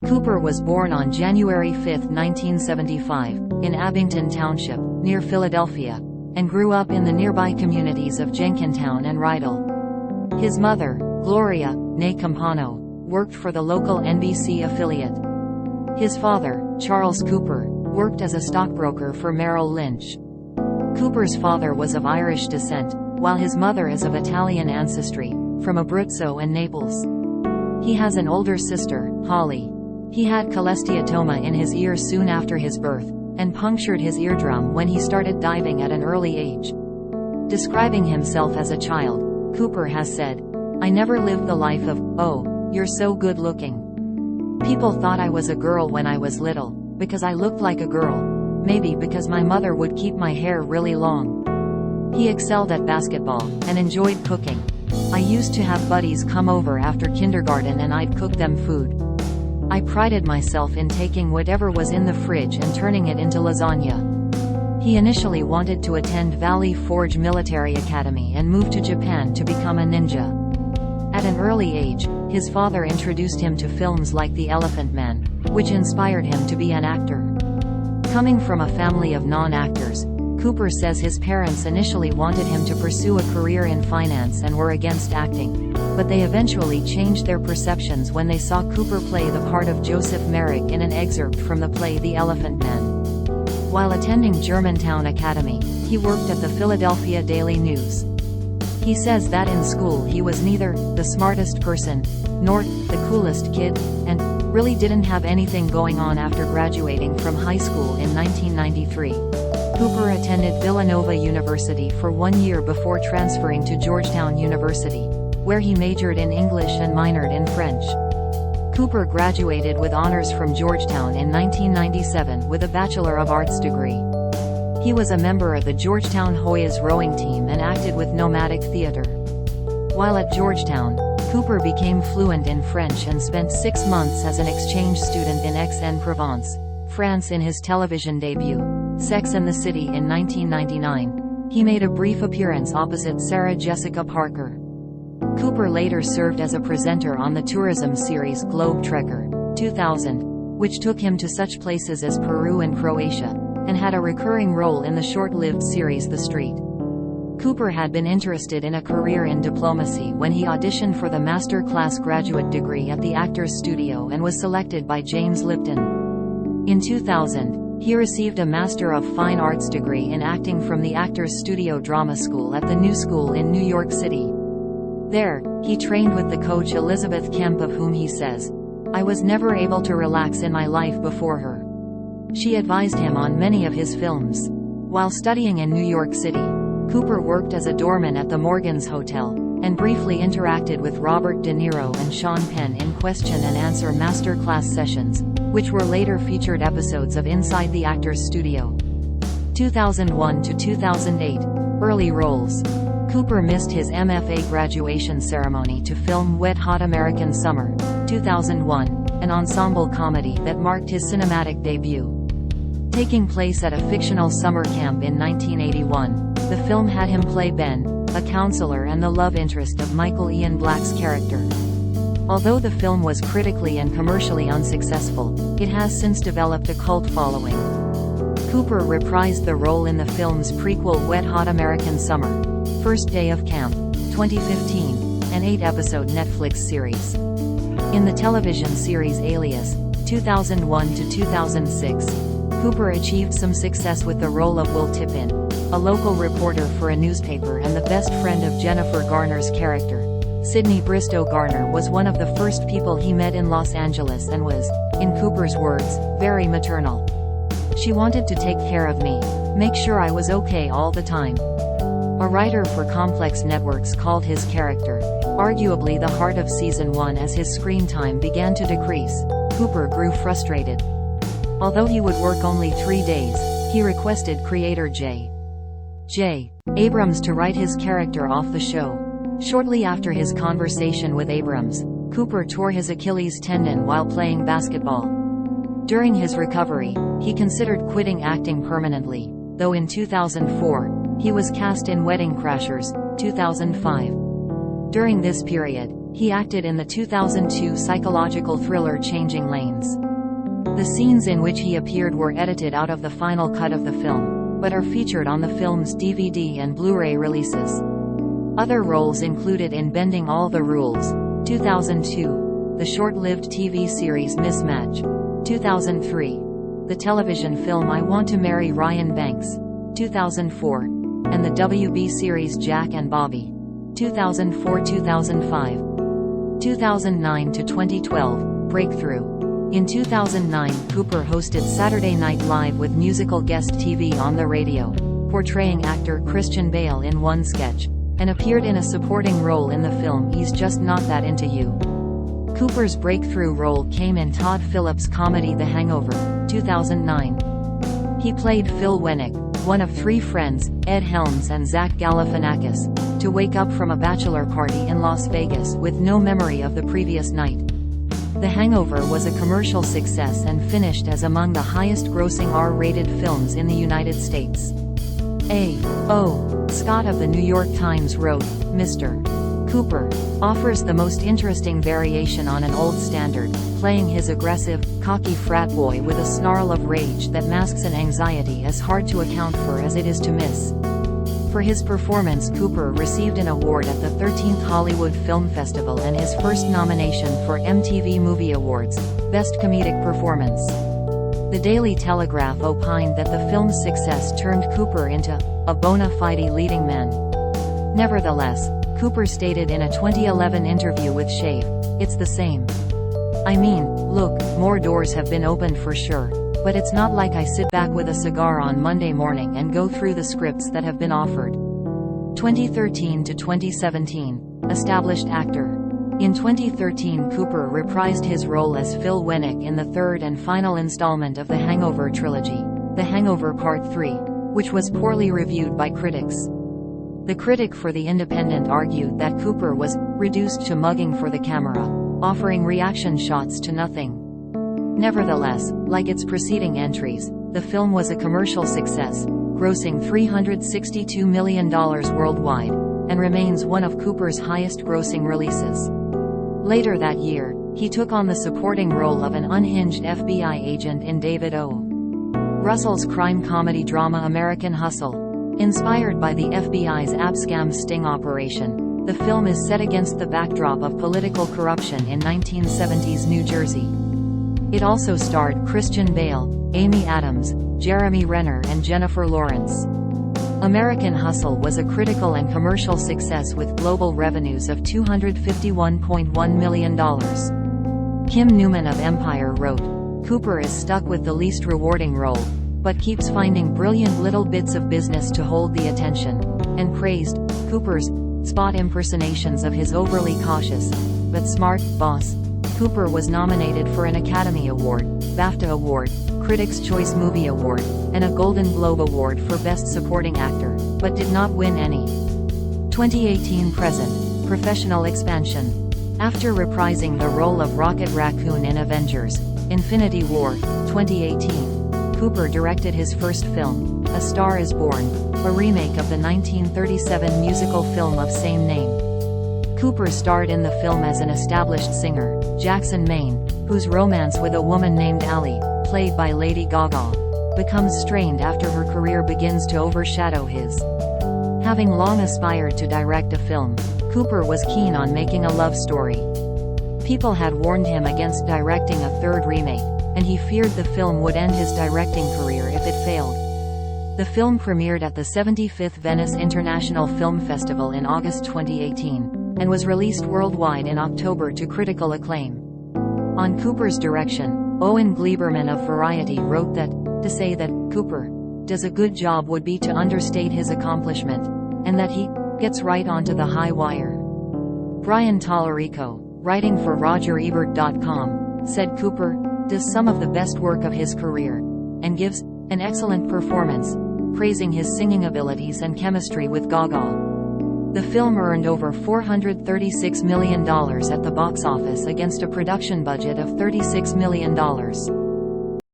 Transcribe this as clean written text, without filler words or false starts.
Cooper was born on January 5, 1975, in Abington Township, near Philadelphia, and grew up in the nearby communities of Jenkintown and Rydell. His mother, Gloria, née Campano, worked for the local NBC affiliate. His father, Charles Cooper, worked as a stockbroker for Merrill Lynch. Cooper's father was of Irish descent, while his mother is of Italian ancestry, from Abruzzo and Naples. He has an older sister, Holly. He had cholesteatoma in his ear soon after his birth, and punctured his eardrum when he started diving at an early age. Describing himself as a child, Cooper has said, "I never lived the life of, 'Oh, you're so good looking.' People thought I was a girl when I was little, because I looked like a girl. Maybe because my mother would keep my hair really long." He excelled at basketball, and enjoyed cooking. "I used to have buddies come over after kindergarten and I'd cook them food. I prided myself in taking whatever was in the fridge and turning it into lasagna." He initially wanted to attend Valley Forge Military Academy and moved to Japan to become a ninja. At an early age, his father introduced him to films like The Elephant Man, which inspired him to be an actor. Coming from a family of non-actors, Cooper says his parents initially wanted him to pursue a career in finance and were against acting, but they eventually changed their perceptions when they saw Cooper play the part of Joseph Merrick in an excerpt from the play The Elephant Man. While attending Germantown Academy, he worked at the Philadelphia Daily News. He says that in school he was neither the smartest person, nor the coolest kid, and really didn't have anything going on after graduating from high school in 1993. Cooper attended Villanova University for 1 year before transferring to Georgetown University, where he majored in English and minored in French. Cooper graduated with honors from Georgetown in 1997 with a Bachelor of Arts degree. He was a member of the Georgetown Hoyas rowing team and acted with Nomadic Theater. While at Georgetown, Cooper became fluent in French and spent 6 months as an exchange student in Aix-en-Provence, France. In his television debut, Sex and the City in 1999, he made a brief appearance opposite Sarah Jessica Parker. Cooper later served as a presenter on the tourism series Globe Trekker, 2000, which took him to such places as Peru and Croatia, and had a recurring role in the short-lived series The Street. Cooper had been interested in a career in diplomacy when he auditioned for the master class graduate degree at the Actors Studio and was selected by James Lipton. In 2000, he received a Master of Fine Arts degree in acting from the Actors Studio Drama School at the New School in New York City. There, he trained with the coach Elizabeth Kemp, of whom he says, "I was never able to relax in my life before her." She advised him on many of his films. While studying in New York City, Cooper worked as a doorman at the Morgans Hotel, and briefly interacted with Robert De Niro and Sean Penn in question and answer master class sessions, which were later featured episodes of Inside the Actors Studio. 2001 to 2008. Early roles. Cooper missed his MFA graduation ceremony to film Wet Hot American Summer, 2001, an ensemble comedy that marked his cinematic debut. Taking place at a fictional summer camp in 1981, the film had him play Ben, a counselor and the love interest of Michael Ian Black's character. Although the film was critically and commercially unsuccessful, it has since developed a cult following. Cooper reprised the role in the film's prequel Wet Hot American Summer, First Day of Camp, 2015, an 8-episode Netflix series. In the television series Alias, 2001 to 2006, Cooper achieved some success with the role of Will Tippin, a local reporter for a newspaper and the best friend of Jennifer Garner's character. Sydney Bristow Garner was one of the first people he met in Los Angeles and was, in Cooper's words, very maternal. "She wanted to take care of me, make sure I was okay all the time." A writer for Complex Networks called his character, arguably the heart of season 1. As his screen time began to decrease, Cooper grew frustrated. Although he would work only 3 days, he requested creator J. Abrams to write his character off the show. Shortly after his conversation with Abrams, Cooper tore his Achilles tendon while playing basketball. During his recovery, he considered quitting acting permanently, though in 2004, he was cast in Wedding Crashers, 2005. During this period, He acted in the 2002 psychological thriller Changing Lanes. The scenes in which he appeared were edited out of the final cut of the film, but are featured on the film's DVD and Blu-ray releases. Other roles included in Bending All the Rules, 2002, the short-lived TV series Mismatch, 2003, the television film I Want to Marry Ryan Banks, 2004, and the WB series Jack and Bobby, 2004-2005. 2009 to 2012, Breakthrough. In 2009, Cooper hosted Saturday Night Live with musical guest TV on the radio, portraying actor Christian Bale in one sketch, and appeared in a supporting role in the film He's Just Not That Into You. Cooper's breakthrough role came in Todd Phillips' comedy The Hangover, 2009. He played Phil Winnick, one of three friends, Ed Helms and Zach Galifianakis, to wake up from a bachelor party in Las Vegas with no memory of the previous night. The Hangover was a commercial success and finished as among the highest-grossing R-rated films in the United States. A.O. Scott of the New York Times wrote, Mr. Cooper offers the most interesting variation on an old standard, playing his aggressive, cocky frat boy with a snarl of rage that masks an anxiety as hard to account for as it is to miss. For his performance, Cooper received an award at the 13th Hollywood Film Festival and his first nomination for MTV Movie Awards, Best Comedic Performance. The Daily Telegraph opined that the film's success turned Cooper into a bona fide leading man. Nevertheless, Cooper stated in a 2011 interview with Shave, "It's the same. I mean, look, more doors have been opened for sure, but it's not like I sit back with a cigar on Monday morning and go through the scripts that have been offered." 2013 to 2017, established actor. In 2013, Cooper reprised his role as Phil Winnick in the third and final installment of the Hangover trilogy, The Hangover Part 3, which was poorly reviewed by critics. The critic for The Independent argued that Cooper was reduced to mugging for the camera, offering reaction shots to nothing. Nevertheless, like its preceding entries, the film was a commercial success, grossing $362 million worldwide, and remains one of Cooper's highest-grossing releases. Later that year, he took on the supporting role of an unhinged FBI agent in David O. Russell's crime comedy drama American Hustle. Inspired by the FBI's abscam sting operation, the film is set against the backdrop of political corruption in 1970s New Jersey. It also starred Christian Bale, Amy Adams, Jeremy Renner and Jennifer Lawrence. American Hustle was a critical and commercial success with global revenues of $251.1 million. Kim Newman of Empire wrote, "Cooper is stuck with the least rewarding role, but keeps finding brilliant little bits of business to hold the attention," and praised Cooper's spot impersonations of his overly cautious, but smart, boss. Cooper was nominated for an Academy Award, BAFTA Award, Critics' Choice Movie Award, and a Golden Globe Award for Best Supporting Actor, but did not win any. 2018 present, professional expansion. After reprising the role of Rocket Raccoon in Avengers: Infinity War, 2018, Cooper directed his first film, A Star is Born, a remake of the 1937 musical film of same name. Cooper starred in the film as an established singer, Jackson Maine, whose romance with a woman named Allie, played by Lady Gaga, becomes strained after her career begins to overshadow his. Having long aspired to direct a film, Cooper was keen on making a love story. People had warned him against directing a third remake, and he feared the film would end his directing career if it failed. The film premiered at the 75th Venice International Film Festival in August 2018, and was released worldwide in October to critical acclaim. On Cooper's direction, Owen Gleiberman of Variety wrote that, "To say that Cooper does a good job would be to understate his accomplishment, and that he gets right onto the high wire." Brian Tallarico, writing for RogerEbert.com, said Cooper does some of the best work of his career, and gives an excellent performance, praising his singing abilities and chemistry with Gaga. The film earned over $436 million at the box office against a production budget of $36 million.